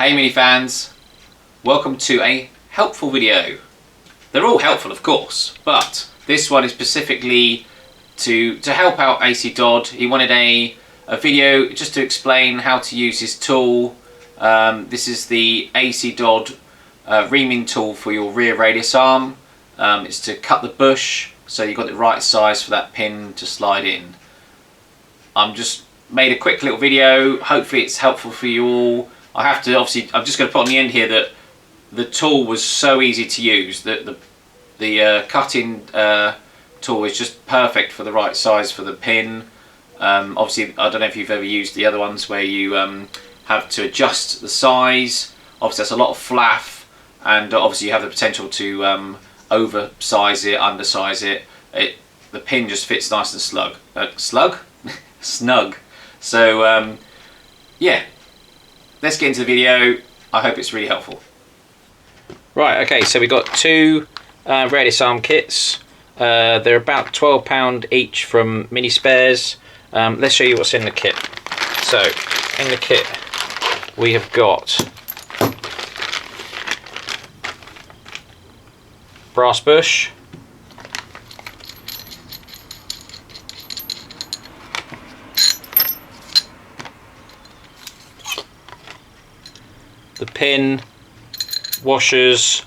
Hey Mini fans, welcome to a helpful video. They're all helpful of course, but this one is specifically to help out AC Dodd. He wanted a video just to explain how to use his tool. This is the AC Dodd reaming tool for your rear radius arm. It's to cut the bush so you've got the right size for that pin to slide in. I'm just made a quick little video, hopefully it's helpful for you all. I have to obviously, I'm just going to put on the end here that the tool was so easy to use. The cutting tool is just perfect for the right size for the pin. Obviously, I don't know if you've ever used the other ones where you have to adjust the size. Obviously that's a lot of flaff, and obviously you have the potential to oversize it, undersize it. The pin just fits nice and snug. So yeah, let's get into the video. I hope it's really helpful. Right, okay, so we've got two radius arm kits. They're about £12 each from Mini Spares. Let's show you what's in the kit. So in the kit we have got brass bush, the pin, washers,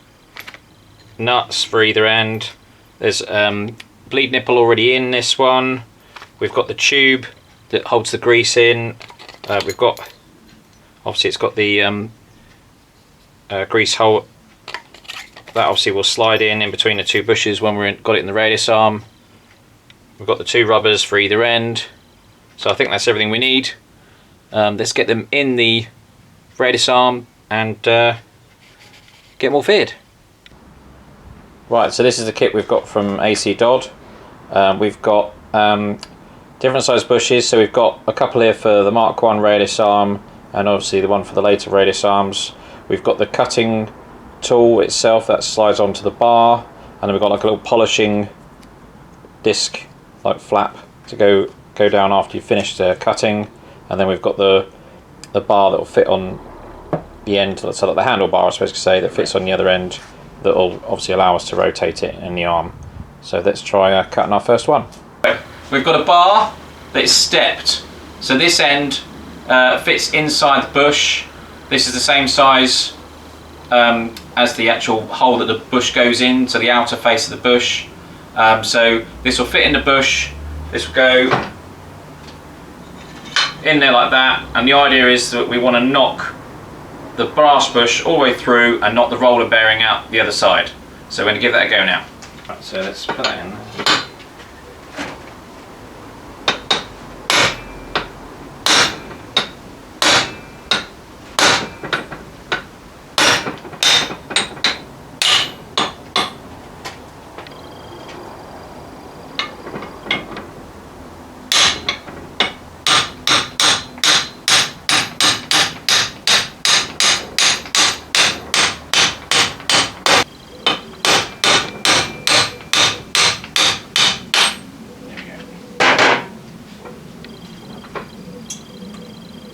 nuts for either end. There's bleed nipple already in this one. We've got the tube that holds the grease in. We've got, obviously it's got the grease hole that obviously will slide in between the two bushes when we've got it in the radius arm. We've got the two rubbers for either end. So I think that's everything we need. Let's get them in the radius arm and get them all fitted. Right, so this is the kit we've got from AC Dodd. We've got different size bushes, so we've got a couple here for the Mark 1 radius arm and obviously the one for the later radius arms. We've got the cutting tool itself that slides onto the bar, and then we've got like a little polishing disc like flap to go down after you've finished cutting, and then we've got the bar that will fit on the end, so like the handlebar I suppose to say, that fits on the other end, that will obviously allow us to rotate it in the arm. So let's try cutting our first one. We've got a bar that's stepped, so this end fits inside the bush. This is the same size as the actual hole that the bush goes in, so the outer face of the bush. So this will fit in the bush, this will go in there like that, and the idea is that we want to knock the brass bush all the way through and knock the roller bearing out the other side. So we're going to give that a go now. Right, so let's put that in.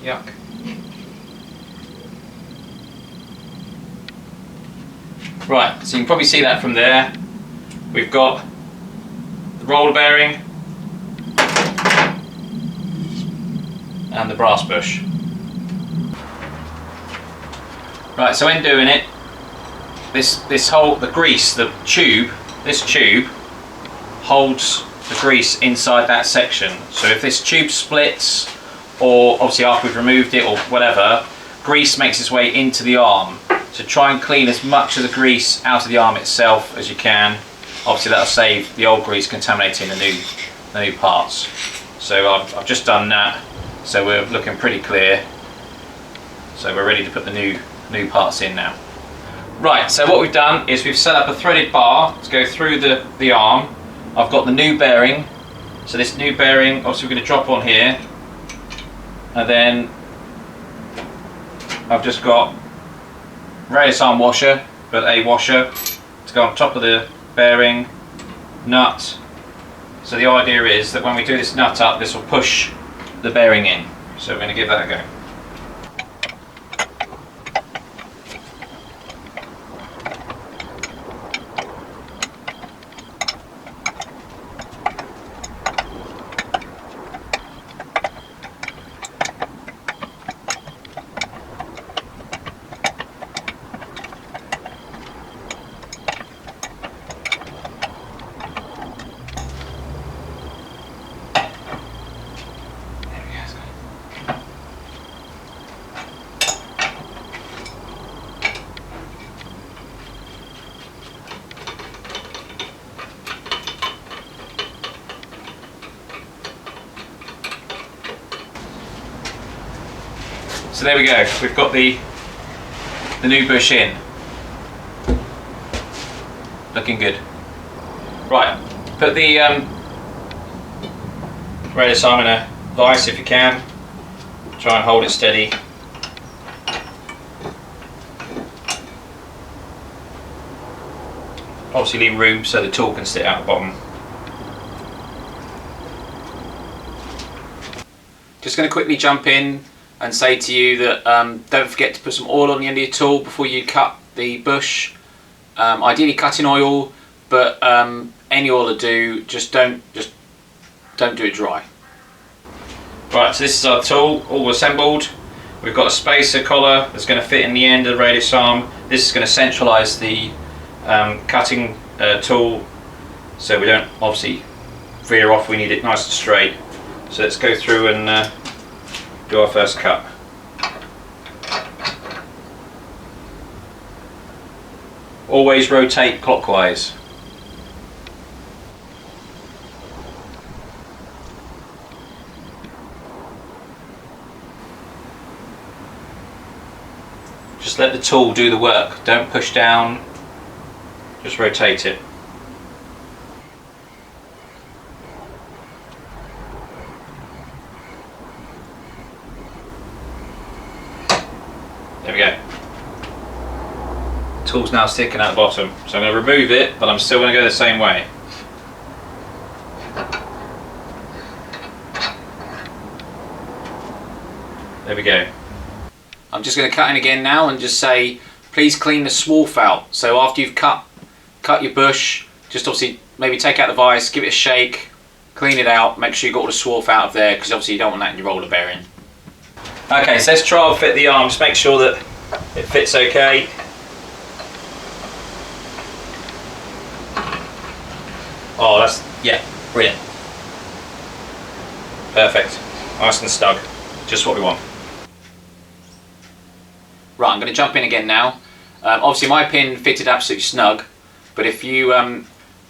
Yuck. Right, so you can probably see that from there. We've got the roller bearing and the brass bush. Right, so in doing it, this whole, the grease, this tube holds the grease inside that section. So if this tube splits, or obviously after we've removed it or whatever, grease makes its way into the arm. So try and clean as much of the grease out of the arm itself as you can. Obviously that'll save the old grease contaminating the new parts. So I've just done that, so we're looking pretty clear. So we're ready to put the new parts in now. Right, so what we've done is we've set up a threaded bar to go through the arm. I've got the new bearing, so this new bearing obviously we're going to drop on here. And then I've just got radius arm washer, but a washer to go on top of the bearing, nut. So the idea is that when we do this nut up, this will push the bearing in. So we're going to give that a go. So there we go, we've got the new bush in. Looking good. Right, put the radius arm in a vise if you can. Try and hold it steady. Obviously leave room so the tool can sit out the bottom. Just going to quickly jump in and say to you that don't forget to put some oil on the end of your tool before you cut the bush. Ideally cut in oil, but any oil will do. Just don't do it dry. Right, so this is our tool all assembled. We've got a spacer collar that's going to fit in the end of the radius arm. This is going to centralise the cutting tool, so we don't obviously veer off. We need it nice and straight. So let's go through and do our first cut. Always rotate clockwise. Just let the tool do the work. Don't push down. Just rotate it. There we go. Tool's now sticking at the bottom, so I'm going to remove it, but I'm still going to go the same way. There we go. I'm just going to cut in again now and just say, please clean the swarf out. So after you've cut your bush, just obviously maybe take out the vise, give it a shake, clean it out, make sure you got all the swarf out of there, because obviously you don't want that in your roller bearing. Okay, so let's try and fit the arm, just make sure that it fits okay. Oh, that's, yeah, brilliant. Perfect, nice and snug, just what we want. Right, I'm going to jump in again now. Obviously my pin fitted absolutely snug, but if you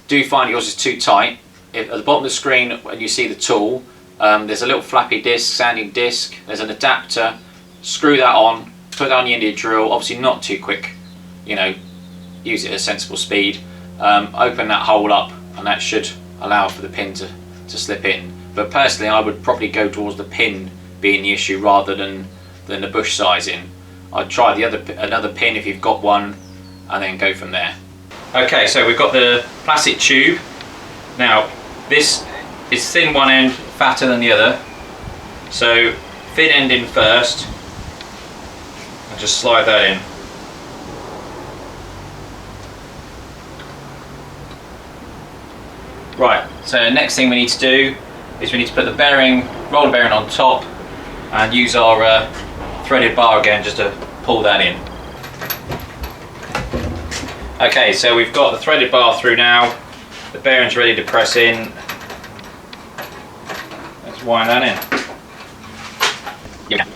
do find yours is too tight, at the bottom of the screen when you see the tool, there's a little flappy disc, sanding disc, there's an adapter, screw that on, put that on the end of your drill, obviously not too quick, you know, use it at a sensible speed, open that hole up and that should allow for the pin to slip in. But personally I would probably go towards the pin being the issue rather than the bush sizing. I'd try another pin if you've got one and then go from there. Okay, so we've got the plastic tube. Now this is thin one end, fatter than the other. So thin end in first and just slide that in. Right, so next thing we need to do is we need to put the bearing, roller bearing on top and use our threaded bar again just to pull that in. Okay, so we've got the threaded bar through now, the bearing's ready to press in. Let's wind that in. Yeah.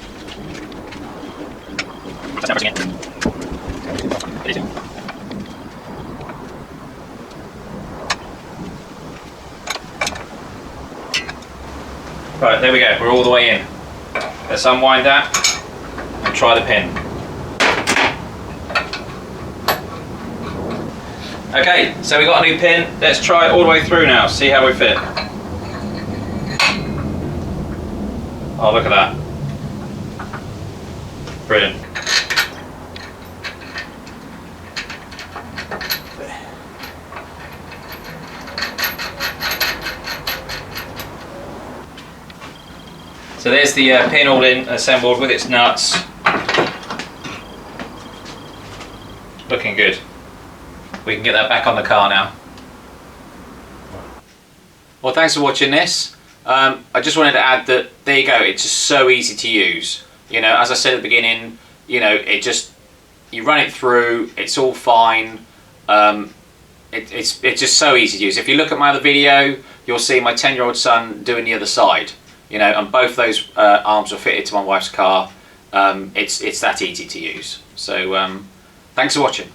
Right, there we go, we're all the way in. Let's unwind that and try the pin. Okay, so we got a new pin. Let's try it all the way through now, see how we fit. Oh, look at that. Brilliant. So there's the pin all in, assembled with its nuts. Looking good. We can get that back on the car now. Well, thanks for watching this. I just wanted to add that, there you go, it's just so easy to use. You know, as I said at the beginning, you know, it just, you run it through, it's all fine. It's just so easy to use. If you look at my other video, you'll see my 10-year-old son doing the other side. You know, and both those arms are fitted to my wife's car. It's that easy to use. So thanks for watching.